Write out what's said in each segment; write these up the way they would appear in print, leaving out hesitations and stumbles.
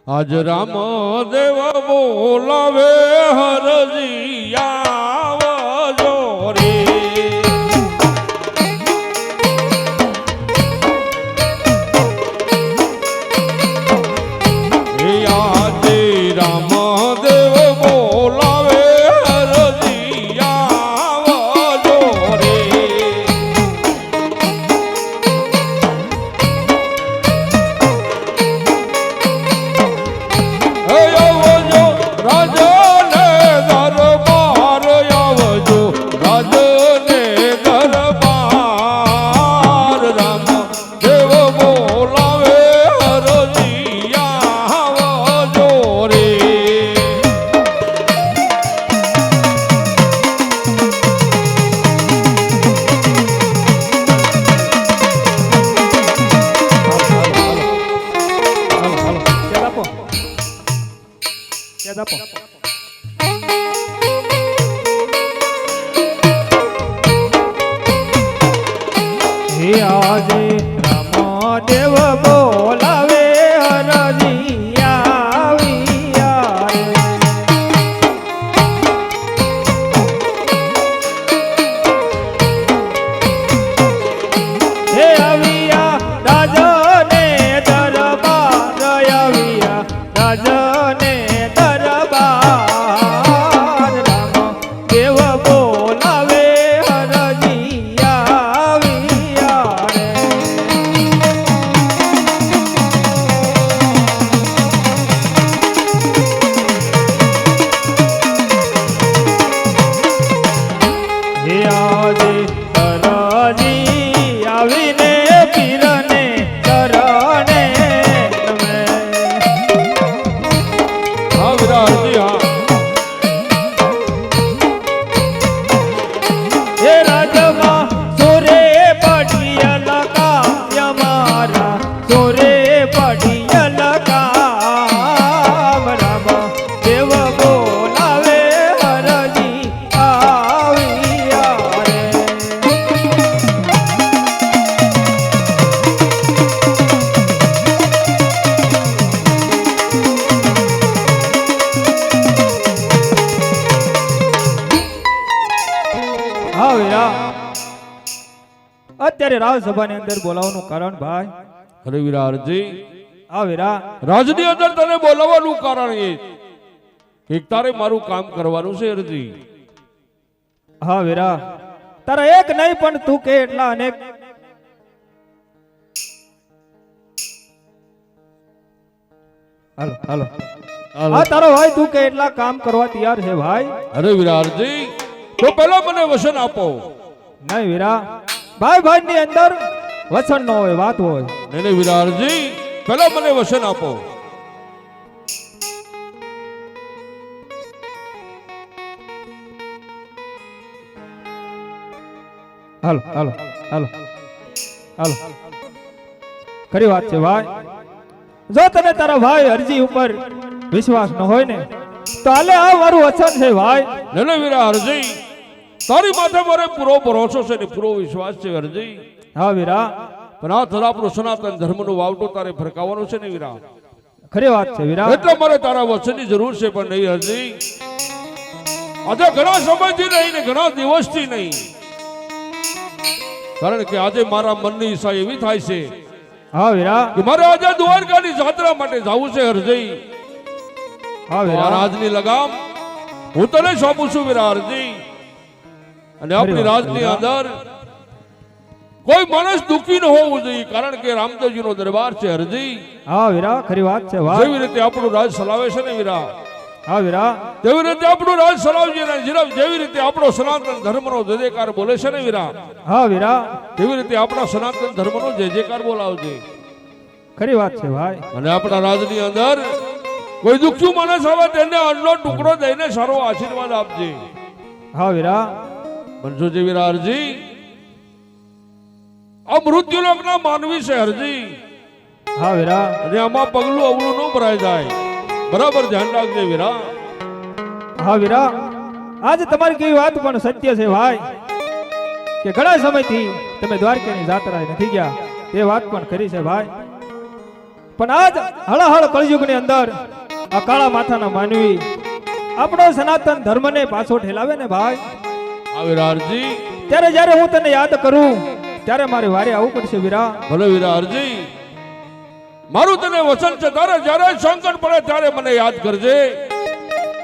આજ રામ દેવ બોલાવે હરજી આવજો રે આજે રામ દેવ બોલાવે હરજી આવજો રે રાજને દરબાર આવજો રાજને દરબાર રામ દેવ બોલાવે હરજી આવજો રે આજે રામદેવ બોલાવે હરજી આવ્યા હે આવ્યા રાજને દરબાર આવ્યા રાજને દરબાર રામદેવ બોલાવે હરજી અત્યારે રાજસભાની અંદર બોલાવવાનું કારણ ભાઈ અરે વિરારજી આ વીરા રાજની અંદર તને બોલાવવાનું કારણ એ કે તારે મારું કામ કરવાનું છે અરજી હા વીરા તારા એક નહીં પણ તું કે એટલા અનેક હાલો હાલો હા તારો ભાઈ તું કે એટલા કામ કરવા તૈયાર છે ભાઈ અરે વિરારજી તો પહેલા મને વચન આપો નહીં વીરા ભાઈ ભાઈ ની અંદર વચન ન હોય વાત હોય નહીં વિરારજી પહેલા મને વચન આપો હાલો હાલો હાલો હાલો ખરી વાત છે ભાઈ જો તને તારા ભાઈ અરજી ઉપર વિશ્વાસ ન હોય ને તો હાલે આ મારું વચન છે ભાઈ નહીં વીરા અરજી તારી માથે મારે પૂરો ભરોસો છે ને પૂરો વિશ્વાસ છે અરજી હા વીરા પણ આ તારા આપણો સનાતન ધર્મનો વાવટો તારે ફરકાવવાનો છે ને વીરા ખરી વાત છે વીરા એટલે મારે તારા વચનની જરૂર છે પણ નહીં અરજી આજે ઘણા સમયથી નહીં ને ઘણા દિવસથી નહીં કારણ કે આજે મારા મનની ઈચ્છા એવી થાય છે હા વીરા કે મારે આજે દ્વારકાની જાત્રા માટે જવું છે અરજી હા વીરા રાજની લગામ હું તને સોંપું છું વીરા અરજી અને આપણી રાજની અંદર કોઈ માણસ દુઃખી ન હોવું જોઈએ કારણ કે રામદેવજીનો દરબાર છે અરજી હા વીરા ખરી વાત છે ભાઈ જેવી રીતે આપણું રાજ ચલાવે છે ને વીરા હા વીરા તેવી રીતે આપણું રાજ ચલાવજે ને જેવી રીતે આપણો સનાતન ધર્મનો જયજયકાર બોલે છે ને વીરા હા વીરા તેવી રીતે આપણા સનાતન ધર્મનો જયજયકાર બોલાવજે ખરી વાત છે ભાઈ અને આપણા રાજની અંદર કોઈ દુખ્યું માણસ આવે તેને અન્નનો ટુકડો દઈને સારો આશીર્વાદ આપજે હા વીરા બનશોજી વીરા અરજી આ મૃત્યુલોકના માનવી છે અરજી હા વીરા અને આમાં પગલું અવળું ન ભરાઈ જાય બરાબર ધ્યાન રાખજે વીરા હા વીરા આજે તમારી કેવી વાત પણ સત્ય છે ભાઈ કે ઘણા સમયથી તમે દ્વારકાની જાત્રાએ નથી ગયા તે વાત પણ કરી છે ભાઈ પણ આજ હળહળ કળયુગની અંદર આ કાળા માથાના માનવી આપણો સનાતન ધર્મને પાછો ઠેલાવે ને ભાઈ, આ વિરારજી ત્યારે જ્યારે હું તને યાદ કરું ત્યારે મારે વારે આવવું પડશે વીરા. ભલે વિરારજી, મારું તને વચન છે, તારે જ્યારે સંકટ પડે ત્યારે મને યાદ કરજે.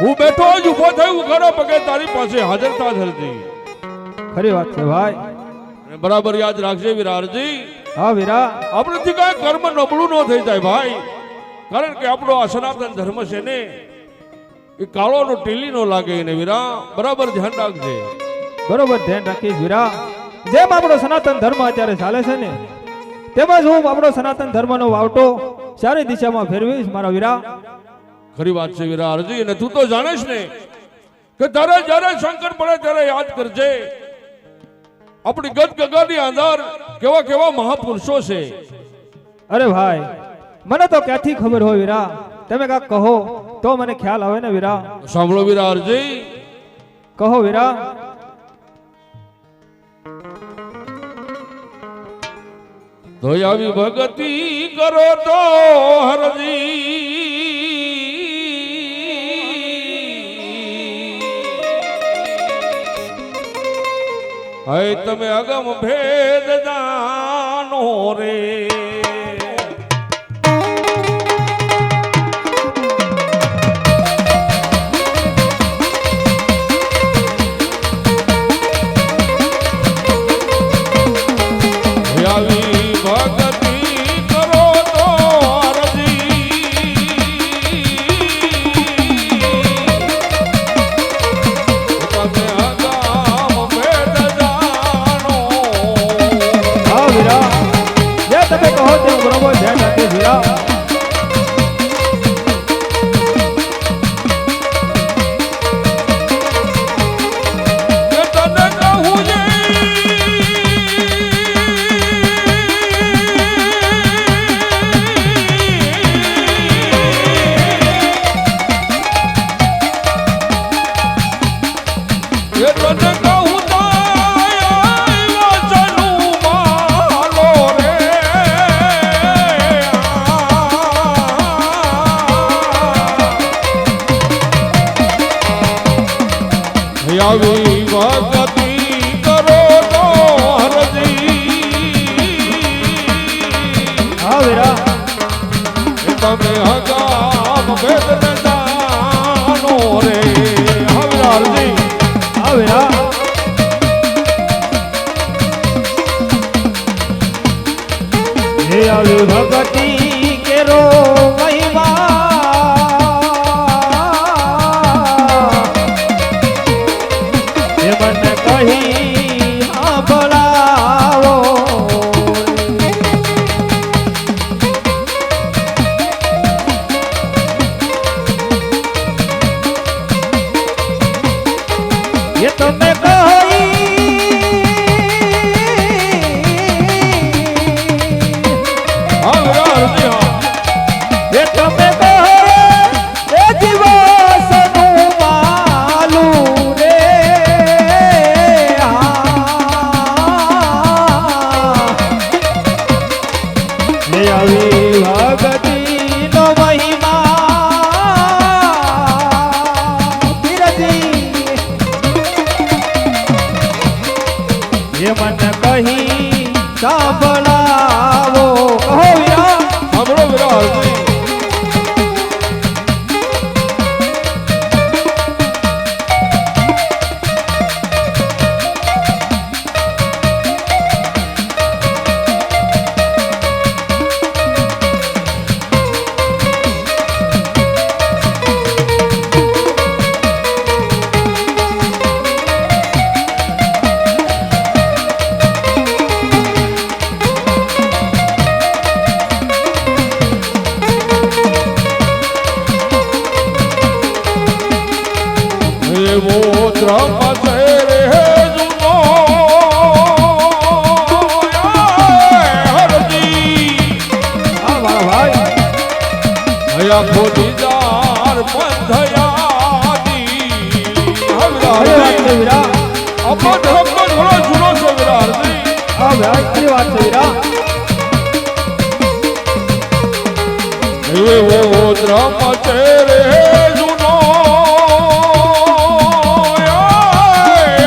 હું બેઠો જ ઉભો થયો ઘરે પગે તારી પાસે હાજર થા ધરતી. ખરી વાત છે ભાઈ. અને બરાબર યાદ રાખજે વિરારજી, હા વીરા. આપણેથી કાંઈ કર્મ નબળું ન થઈ જાય ભાઈ, કારણ કે આપણો આ સનાતન ધર્મ છે ને એ કાળો નો ટીલી નો લાગે ને વીરા, બરાબર ધ્યાન રાખજે. બરોબર ધ્યાન રાખીશ વીરા. જેમ આપણો સનાતન ધર્મ અત્યારે ચાલે છે ને તેમજ હું આપણો સનાતન ધર્મનો વાવટો સારી દિશામાં ફેરવીશ મારા વીરા. ખરી વાત છે વિરારજી, અને તું તો જાણેશ ને કે તારે જ્યારે સંકટ પડે ત્યારે યાદ કરજે આપણી ગત ગગાની અંદર કેવા કેવા મહાપુરુષો છે. અરે ભાઈ, મને તો ક્યાંથી ખબર હોય વીરા, તમે કાંઈક કહો તો મને ખ્યાલ આવે ને વીરા. સાંભળો વિરારજી, કહો વીરા. તો આવી ભગતિ કરો તો હરજી, હે તમે અગમ ભેદ જાનો રે. આવી ભગતિ કરો તો હરજી, તમે અગમ ભેદ જાનો. હા વીરા, જે તમે કહો તે બરોબર ધ્યાન રાખીશ વીરા. તને કહું જે તને કહું વચનું માલો રે. આવી ભગતિ કરો તો હરજી, હા વીરા. તમે હગામ ભેદ ન જાનો રે. હા વિરારજી, હા વીરા. હે આવી ભગતિ કેરો મહિમા, એ મને કહી સાંભળાવો. એ તમે કહી હા વિરારજી, હા. એ તમે કહો એ દિવસનું માલું રે. લે આવી ભગતિનો મહિમા ધીરજી, એ મને કહી સાંભળાવો. કહો વીરા. સાંભળો વિરારજી, એવો ધર્મ છે રે જૂનો, હરજી હા મારા ભાઈ. હયા ખોટી જાર બંધયાદી. હા ખરી વાત છે વિરારજી, વીરા. આપણો ધર્મ તો ઘણો જૂનો છે વિરારજી. હા ભાઈ, ખરી વાત છે વીરા. એવો ધર્મ છે રે જૂનો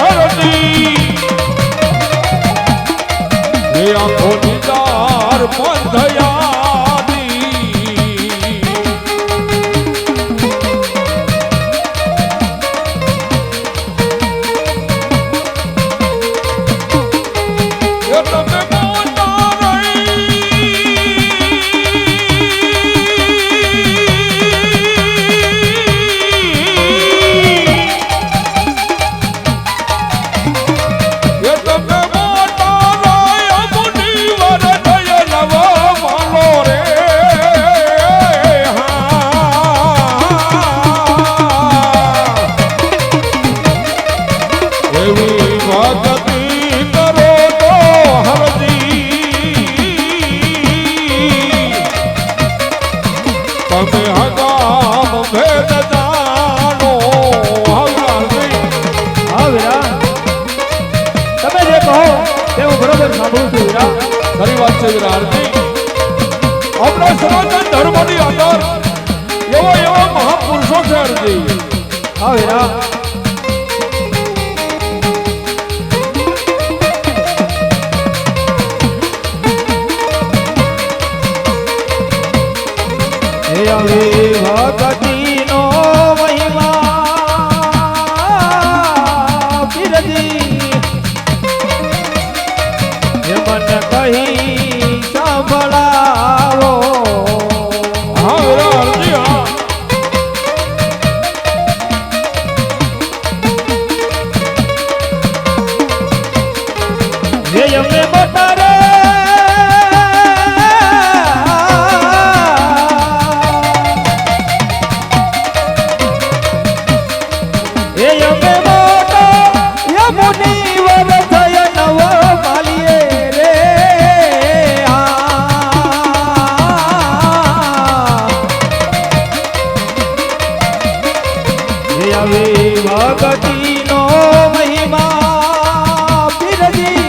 હરદી એ આંખો નિદાર બંધયાદી એ તમે મોટા ખરી વાત છે વિરારજી આપણા સનાતન ધર્મની અંદર એવા મહાપુરુષો છે હરજી હા વીરા હે આવી ભક્તિનો મહિમા પીરજી હે મન કહી સાંભળાવો હા વિરારજી હા હે અમે મોટા રે ભગતીનો મહિમા પીરજી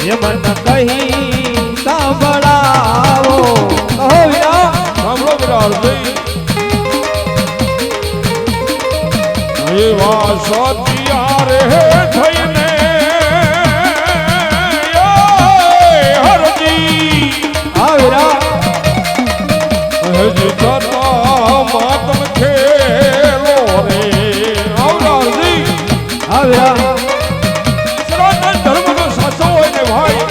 એ મન કહી સાંભળાવો કહો વીરા સાંભળો વિરારજી એવા સતિયા રે થઈને હરજી હા વીરા હજી માતમ ખેલો રે આવરાજી હા વીરા સનાતન ધર્મનો સાચો હોય ને ભાઈ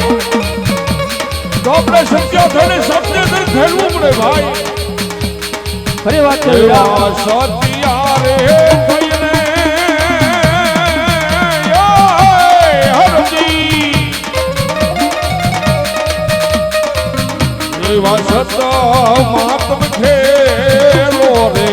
તો આપણે સત્ય થઈને સત્ય ખેલવું પડે ભાઈ ખરી વાત છે વીરા સતિયા રે થઈને હરજી એવા સત માતમ ખેલો રે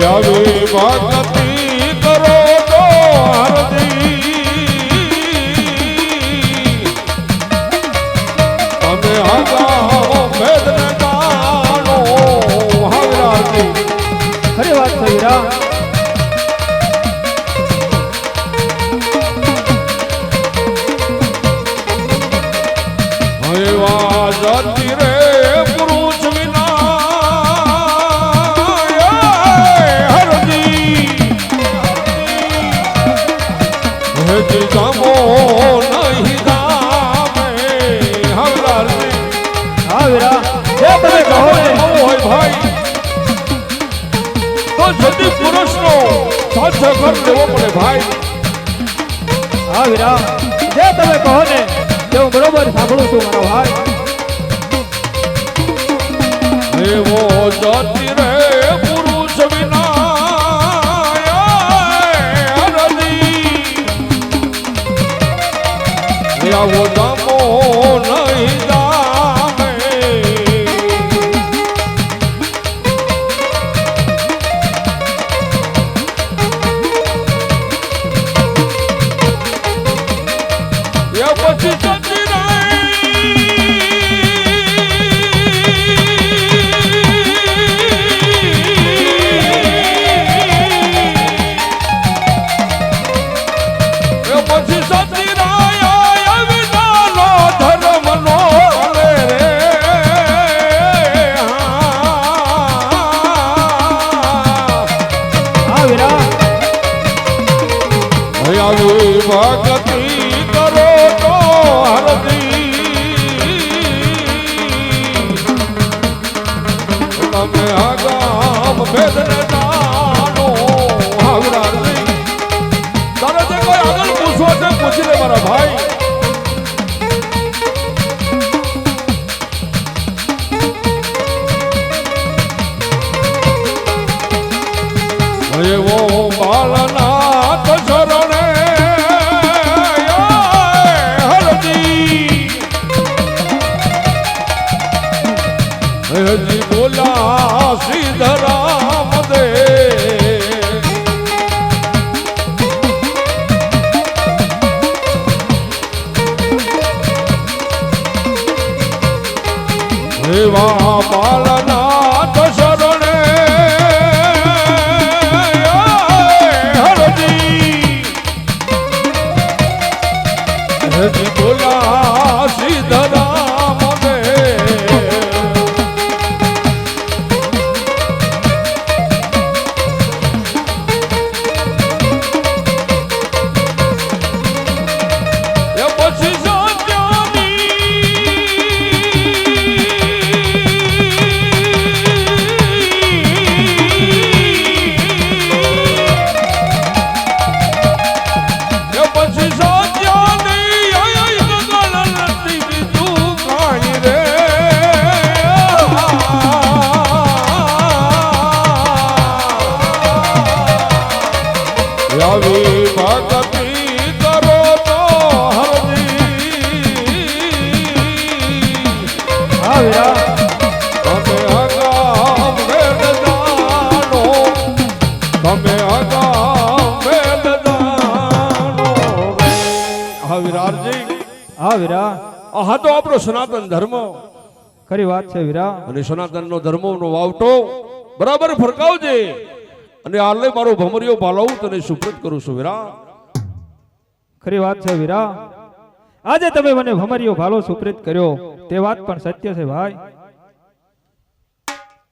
આવી ભક્તિ કરો તો હરદી તમે હગાઓ ભેદ ને જાણો હવરાજી ખરી વાત છે વીરા એવા જતી રે પુરુષ ગામો નહીં ગામે હવરાજી હા વીરા જે તમે કહો ને હોય ભાઈ તો જતી પુરુષનો સાથ સહકાર લેવો પડે ભાઈ હા વીરા જે તમે કહો ને તે હું બરોબર સાંભળું છું મારો ભાઈ એવો જતી રે પુરુષ વિના આવો દામો નહીં જામે એ પછી ભક્તિ કરો તો હરદી તમે આગામ ભેદ ને જાણો હાવરાજી તારે જે કોઈ આગળ પૂછવો છે પૂછી લે મારા ભાઈ એવો બાલનાથ શરણે હજી બોલા શ્રીધરામ દે એવા બાલનાથ શરણે હજી બોલા શ્રીધરામ દે આવી ભક્તિ કરો તો હરજી તમે અગામ વેદ જાણો તમે અગામ વેદ જાણો હા વિરારજી હા વીરા હા તો આપણો સનાતન ધર્મ ખરી વાત છે વીરા અને સનાતનનો ધર્મનો વાવટો બરાબર ફરકાવજે અને હાલે મારો ભમરિયો પાલાવું તને સુપ્રત કરું છું વીરા ખરી વાત છે વીરા આજે તમે મને ભમરિયો ભાલો સુપ્રત કર્યો તે વાત પણ સત્ય છે ભાઈ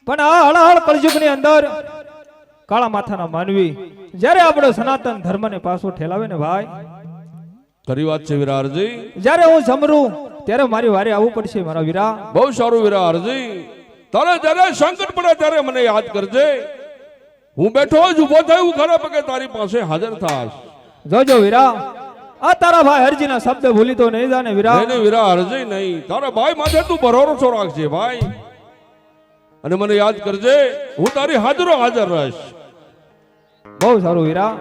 પણ આ હળહળ કળયુગની અંદર કાળા માથાના માનવી જ્યારે આપણો સનાતન ધર્મને પાછો ઠેલાવે ને ભાઈ ખરી વાત છે વિરારજી જ્યારે હું સમરું ત્યારે મારી વારે આવવું પડશે મારા વીરા બહુ સારું વિરારજી તારે જ્યારે સંકટ પડે ત્યારે મને યાદ કરજે હું બેઠો જ ઉભો થયો ખરા પગે તારી પાસે હાજર થાશ જોજો વીરા આ તારા ભાઈ હરજીના શબ્દ ભૂલી તો નહીં જાને વીરા નહીં વીરા હરજી નહીં તારા ભાઈ માથે તું ભરોસો રાખજે ભાઈ અને મને યાદ કરજે હું તારી હાજરો હાજર રહીશ બહુ સારું વીરા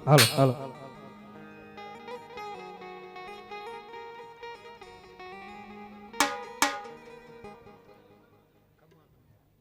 હાલો હાલો